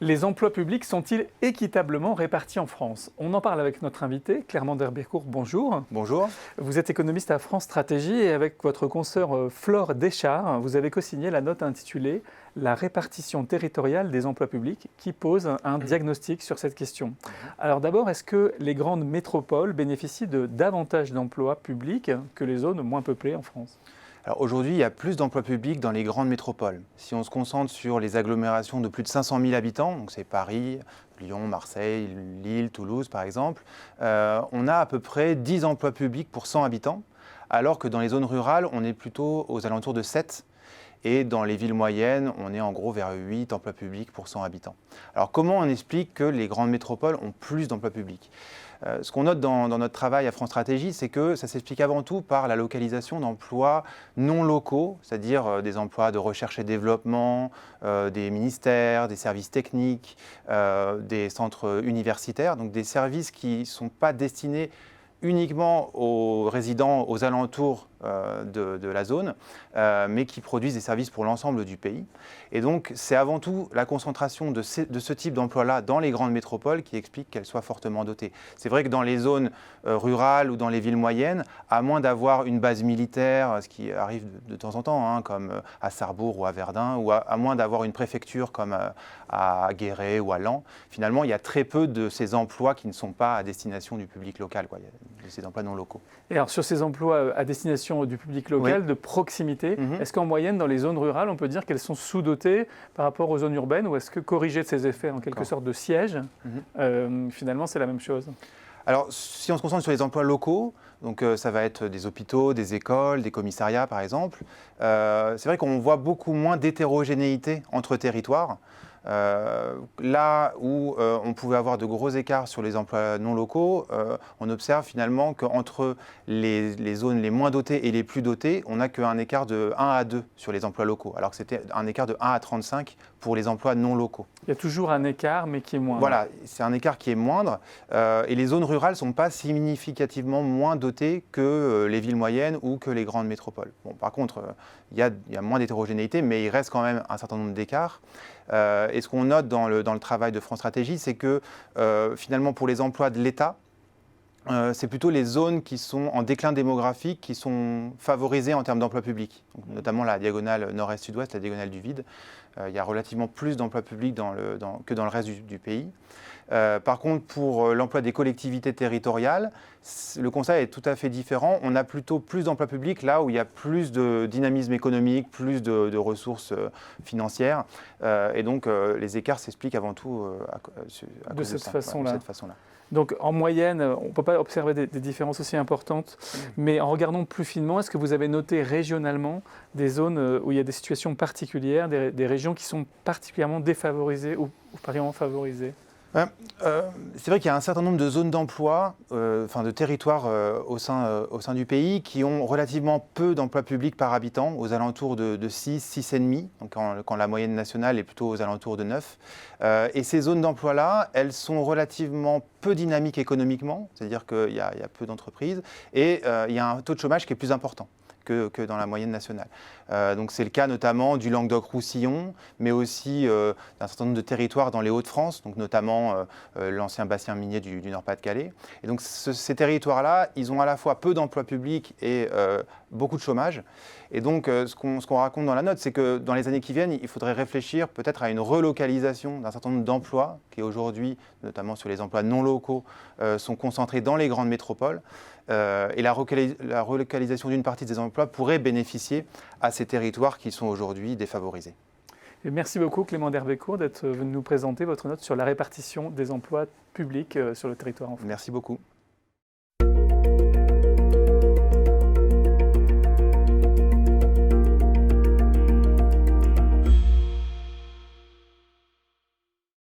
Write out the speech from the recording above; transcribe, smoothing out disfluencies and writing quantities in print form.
Les emplois publics sont-ils équitablement répartis en France? On en parle avec notre invité, Claire Manderbécourt, bonjour. Bonjour. Vous êtes économiste à France Stratégie et avec votre consoeur Flore Deschard, vous avez co-signé la note intitulée « La répartition territoriale des emplois publics » qui pose un diagnostic sur cette question. Alors d'abord, est-ce que les grandes métropoles bénéficient de davantage d'emplois publics que les zones moins peuplées en France? Alors aujourd'hui, il y a plus d'emplois publics dans les grandes métropoles. Si on se concentre sur les agglomérations de plus de 500 000 habitants, donc c'est Paris, Lyon, Marseille, Lille, Toulouse par exemple, on a à peu près 10 emplois publics pour 100 habitants, alors que dans les zones rurales, on est plutôt aux alentours de 7. Et dans les villes moyennes, on est en gros vers 8 emplois publics pour 100 habitants. Alors comment on explique que les grandes métropoles ont plus d'emplois publics ? Ce qu'on note dans notre travail à France Stratégie, c'est que ça s'explique avant tout par la localisation d'emplois non locaux, c'est-à-dire des emplois de recherche et développement, des ministères, des services techniques, des centres universitaires, donc des services qui ne sont pas destinés uniquement aux résidents aux alentours de la zone, mais qui produisent des services pour l'ensemble du pays. Et donc, c'est avant tout la concentration de ce type d'emploi-là dans les grandes métropoles qui explique qu'elles soient fortement dotées. C'est vrai que dans les zones rurales ou dans les villes moyennes, à moins d'avoir une base militaire, ce qui arrive de temps en temps, hein, comme à Sarrebourg ou à Verdun, ou à moins d'avoir une préfecture comme à Guéret ou à Laon, finalement, il y a très peu de ces emplois qui ne sont pas à destination du public local, quoi. Il y a de ces emplois non locaux. Et alors, sur ces emplois à destination du public local, oui, de proximité, est-ce qu'en moyenne, dans les zones rurales, on peut dire qu'elles sont sous-dotées par rapport aux zones urbaines, ou est-ce que corriger de ces effets en quelque sorte de siège, finalement, c'est la même chose? Alors, si on se concentre sur les emplois locaux, donc ça va être des hôpitaux, des écoles, des commissariats par exemple, c'est vrai qu'on voit beaucoup moins d'hétérogénéité entre territoires. Là où on pouvait avoir de gros écarts sur les emplois non locaux, on observe finalement qu'entre les zones les moins dotées et les plus dotées, on n'a qu'un écart de 1 à 2 sur les emplois locaux, alors que c'était un écart de 1 à 35 pour les emplois non locaux. Il y a toujours un écart, mais qui est moindre. Voilà, c'est un écart qui est moindre. Et les zones rurales ne sont pas significativement moins dotées que les villes moyennes ou que les grandes métropoles. Bon, par contre, il y a moins d'hétérogénéité, mais il reste quand même un certain nombre d'écarts. Et ce qu'on note dans le travail de France Stratégie, c'est que finalement, pour les emplois de l'État, c'est plutôt les zones qui sont en déclin démographique qui sont favorisées en termes d'emplois publics, donc, notamment la diagonale nord-est-sud-ouest, la diagonale du vide. Il y a relativement plus d'emplois publics que dans le reste du pays. Par contre, pour l'emploi des collectivités territoriales, le constat est tout à fait différent. On a plutôt plus d'emplois publics là où il y a plus de dynamisme économique, plus de ressources financières. Et donc, les écarts s'expliquent avant tout de cette façon-là. Donc en moyenne, on ne peut pas observer des différences aussi importantes, mais en regardant plus finement, est-ce que vous avez noté régionalement des zones où il y a des situations particulières, des régions qui sont particulièrement défavorisées ou particulièrement favorisées ? C'est vrai qu'il y a un certain nombre de zones d'emploi, de territoires au sein du pays qui ont relativement peu d'emplois publics par habitant, aux alentours de 6, 6,5, donc quand la moyenne nationale est plutôt aux alentours de 9. Et ces zones d'emploi-là, elles sont relativement peu dynamiques économiquement, c'est-à-dire qu'il y a peu d'entreprises, et il y a un taux de chômage qui est plus important que dans la moyenne nationale. Donc c'est le cas notamment du Languedoc-Roussillon, mais aussi d'un certain nombre de territoires dans les Hauts-de-France, donc notamment l'ancien bassin minier du Nord-Pas-de-Calais. Et donc ces territoires-là, ils ont à la fois peu d'emplois publics et beaucoup de chômage. Et donc ce qu'on raconte dans la note, c'est que dans les années qui viennent, il faudrait réfléchir peut-être à une relocalisation d'un certain nombre d'emplois qui aujourd'hui, notamment sur les emplois non locaux, sont concentrés dans les grandes métropoles. Et la relocalisation d'une partie des emplois pourrait bénéficier à ces territoires qui sont aujourd'hui défavorisés. Et merci beaucoup Clément Manderbécourt d'être venu nous présenter votre note sur la répartition des emplois publics sur le territoire en France. Merci beaucoup.